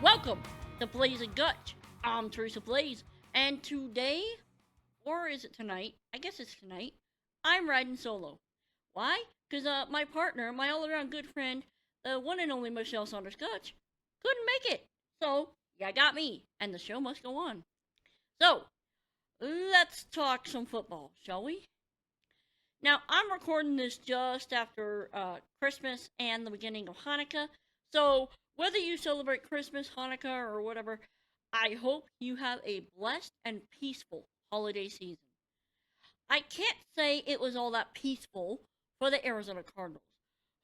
Welcome to Blaze and Gutch. I'm Teresa Blaze, and today, or is it tonight? I guess it's tonight. I'm riding solo. Why? Because my partner, my all-around good friend, the one and only Mischelle Saunders Gottsch, couldn't make it. So, yeah, got me, and the show must go on. So, let's talk some football, shall we? Now, I'm recording this just after Christmas and the beginning of Hanukkah. So, whether you celebrate Christmas, Hanukkah, or whatever, I hope you have a blessed and peaceful holiday season. I can't say it was all that peaceful for the Arizona Cardinals,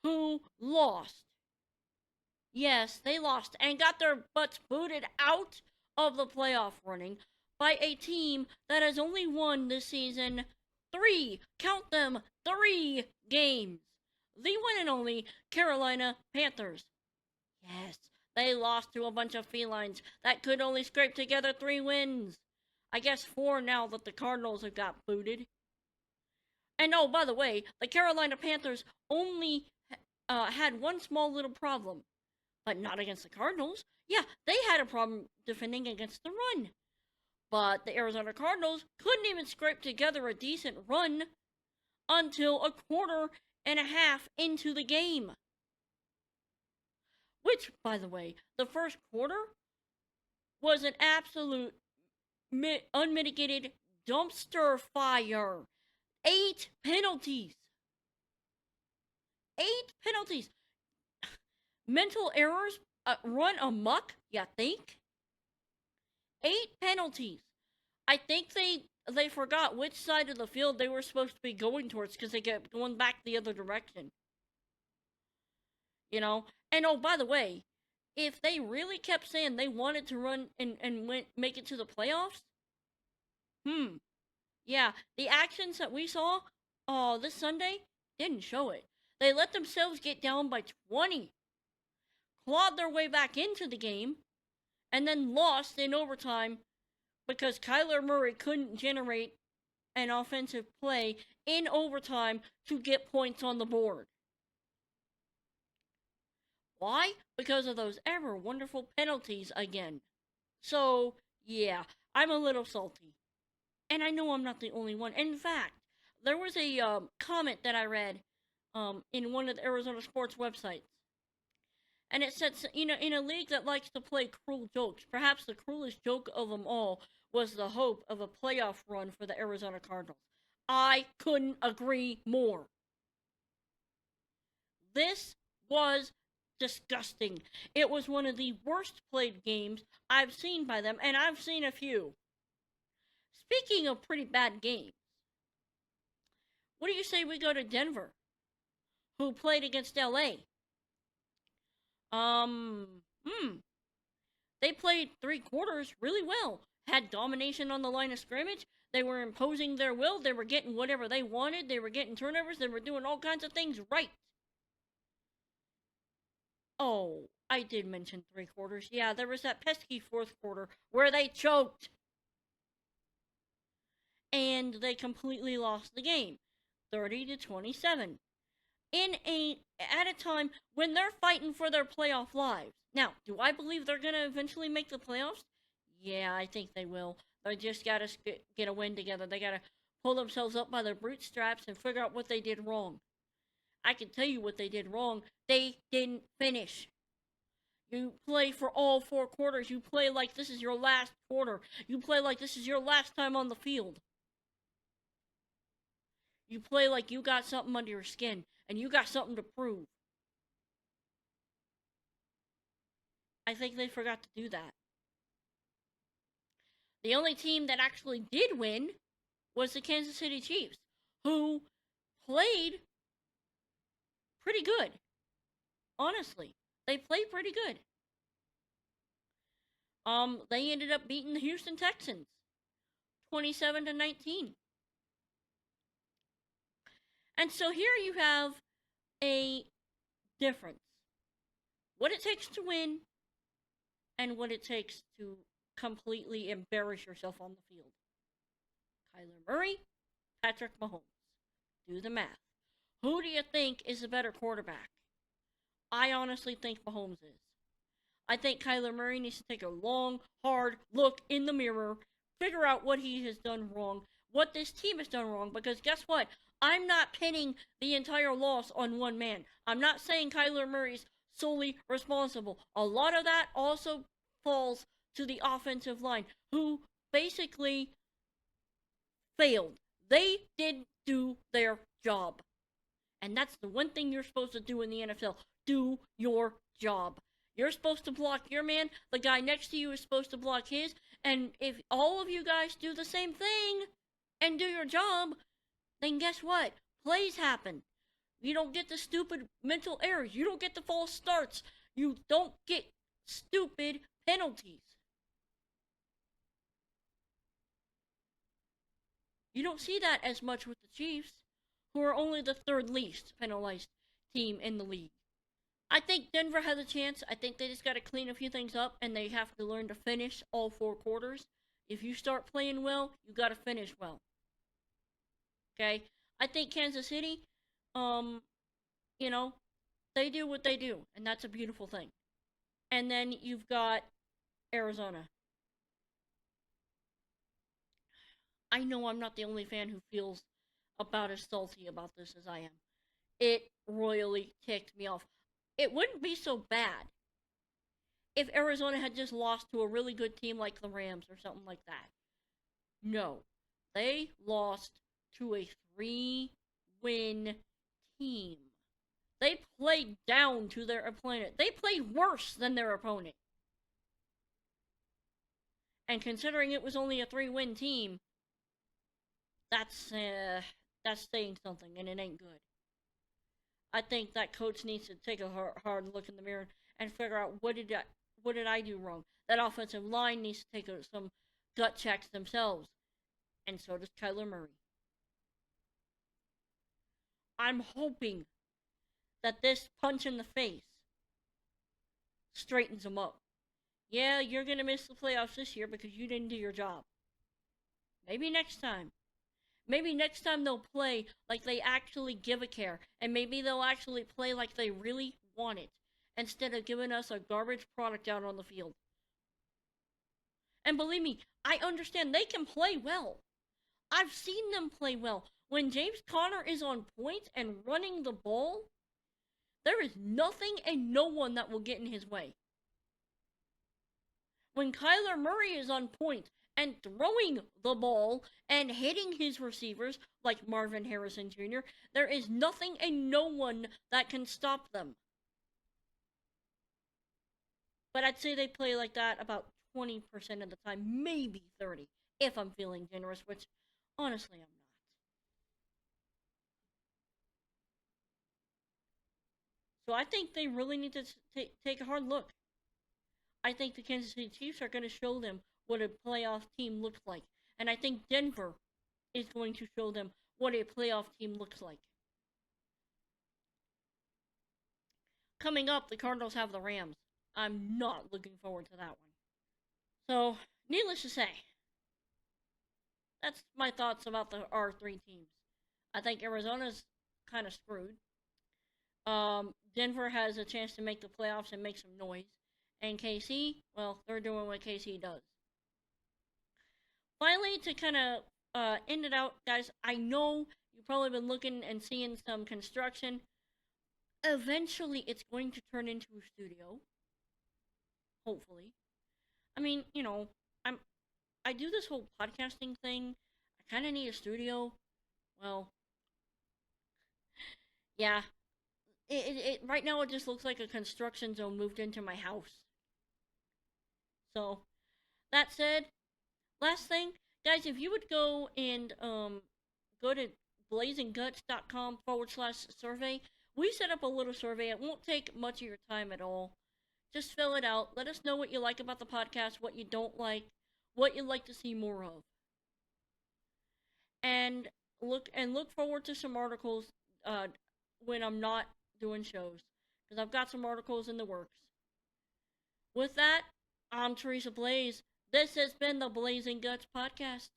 who lost. Yes, they lost and got their butts booted out of the playoff running by a team that has only won this season three, count them, three games. The one and only Carolina Panthers. Yes, they lost to a bunch of felines that could only scrape together three wins. I guess four now that the Cardinals have got booted. And oh, by the way, the Carolina Panthers only had one small little problem, but not against the Cardinals. Yeah, they had a problem defending against the run. But the Arizona Cardinals couldn't even scrape together a decent run until a quarter and a half into the game. Which, by the way, the first quarter was an absolute unmitigated dumpster fire. 8 penalties. 8 penalties. Mental errors run amok, you think? 8 penalties. I think they forgot which side of the field they were supposed to be going towards because they kept going back the other direction. You know? And oh, by the way, if they really kept saying they wanted to run and make it to the playoffs, yeah, the actions that we saw this Sunday didn't show it. They let themselves get down by 20, clawed their way back into the game, and then lost in overtime because Kyler Murray couldn't generate an offensive play in overtime to get points on the board. Why? Because of those ever wonderful penalties again. So, yeah, I'm a little salty. And I know I'm not the only one. In fact, there was a comment that I read in one of the Arizona sports websites. And it said, you know, in a league that likes to play cruel jokes, perhaps the cruelest joke of them all was the hope of a playoff run for the Arizona Cardinals. I couldn't agree more. This was disgusting. It was one of the worst played games I've seen by them, and I've seen a few. Speaking of pretty bad games, what do you say we go to Denver, who played against LA? Um, hmm. They played 3 quarters really well. Had domination on the line of scrimmage. They were imposing their will. They were getting whatever they wanted. They were getting turnovers. They were doing all kinds of things right. Oh, I did mention 3 quarters. Yeah, there was that pesky fourth quarter where they choked. And they completely lost the game. 30-27. At a time when they're fighting for their playoff lives. Now, do I believe they're gonna eventually make the playoffs? Yeah, I think they will. They just gotta get a win together. They gotta pull themselves up by their bootstraps and figure out what they did wrong. I can tell you what they did wrong. They didn't finish. You play for all 4 quarters. You play like this is your last quarter. You play like this is your last time on the field. You play like you got something under your skin and you got something to prove. I think they forgot to do that. The only team that actually did win was the Kansas City Chiefs, who played pretty good. Honestly, they played pretty good. They ended up beating the Houston Texans 27-19. And so here you have a difference. What it takes to win and what it takes to completely embarrass yourself on the field. Kyler Murray, Patrick Mahomes. Do the math. Who do you think is a better quarterback? I honestly think Mahomes is. I think Kyler Murray needs to take a long, hard look in the mirror, figure out what he has done wrong, what this team has done wrong, because guess what? I'm not pinning the entire loss on one man. I'm not saying Kyler Murray's solely responsible. A lot of that also falls to the offensive line, who basically failed. They didn't do their job. And that's the one thing you're supposed to do in the NFL. Do your job. You're supposed to block your man. The guy next to you is supposed to block his. And if all of you guys do the same thing and do your job, then guess what? Plays happen. You don't get the stupid mental errors. You don't get the false starts. You don't get stupid penalties. You don't see that as much with the Chiefs, who are only the third least penalized team in the league. I think Denver has a chance. I think they just got to clean a few things up, and they have to learn to finish all 4 quarters. If you start playing well, you got to finish well. Okay? I think Kansas City, you know, they do what they do, and that's a beautiful thing. And then you've got Arizona. I know I'm not the only fan who feels about as salty about this as I am. It royally ticked me off. It wouldn't be so bad if Arizona had just lost to a really good team like the Rams or something like that. No. They lost to a 3-win team. They played down to their opponent. They played worse than their opponent. And considering it was only a 3-win team, that's saying something, and it ain't good. I think that coach needs to take a hard look in the mirror and figure out what did I do wrong. That offensive line needs to take some gut checks themselves, and so does Kyler Murray. I'm hoping that this punch in the face straightens them up. Yeah, you're gonna miss the playoffs this year because you didn't do your job. Maybe next time. Maybe next time they'll play like they actually give a care. And maybe they'll actually play like they really want it. Instead of giving us a garbage product out on the field. And believe me, I understand they can play well. I've seen them play well. When James Conner is on point and running the ball, there is nothing and no one that will get in his way. When Kyler Murray is on point and throwing the ball and hitting his receivers like Marvin Harrison Jr., there is nothing and no one that can stop them. But I'd say they play like that about 20% of the time, maybe 30, if I'm feeling generous, which honestly I'm not. So I think they really need to take a hard look. I think the Kansas City Chiefs are going to show them what a playoff team looks like. And I think Denver is going to show them what a playoff team looks like. Coming up, the Cardinals have the Rams. I'm not looking forward to that one. So, needless to say, that's my thoughts about the R3 teams. I think Arizona's kind of screwed. Denver has a chance to make the playoffs and make some noise. And KC, well, they're doing what KC does. Finally, to kind of end it out, guys, I know you've probably been looking and seeing some construction. Eventually, it's going to turn into a studio. Hopefully. I mean, I do this whole podcasting thing. I kind of need a studio. Well, yeah. Right now it just looks like a construction zone moved into my house. So, that said, last thing, guys, if you would go and go to blazingguts.com/survey, we set up a little survey. It won't take much of your time at all. Just fill it out. Let us know what you like about the podcast, what you don't like, what you'd like to see more of. And look forward to some articles when I'm not doing shows, because I've got some articles in the works. With that, I'm Teresa Blaze. This has been the Blazing Guts podcast.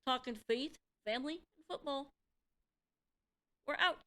Talking faith, family, and football. We're out.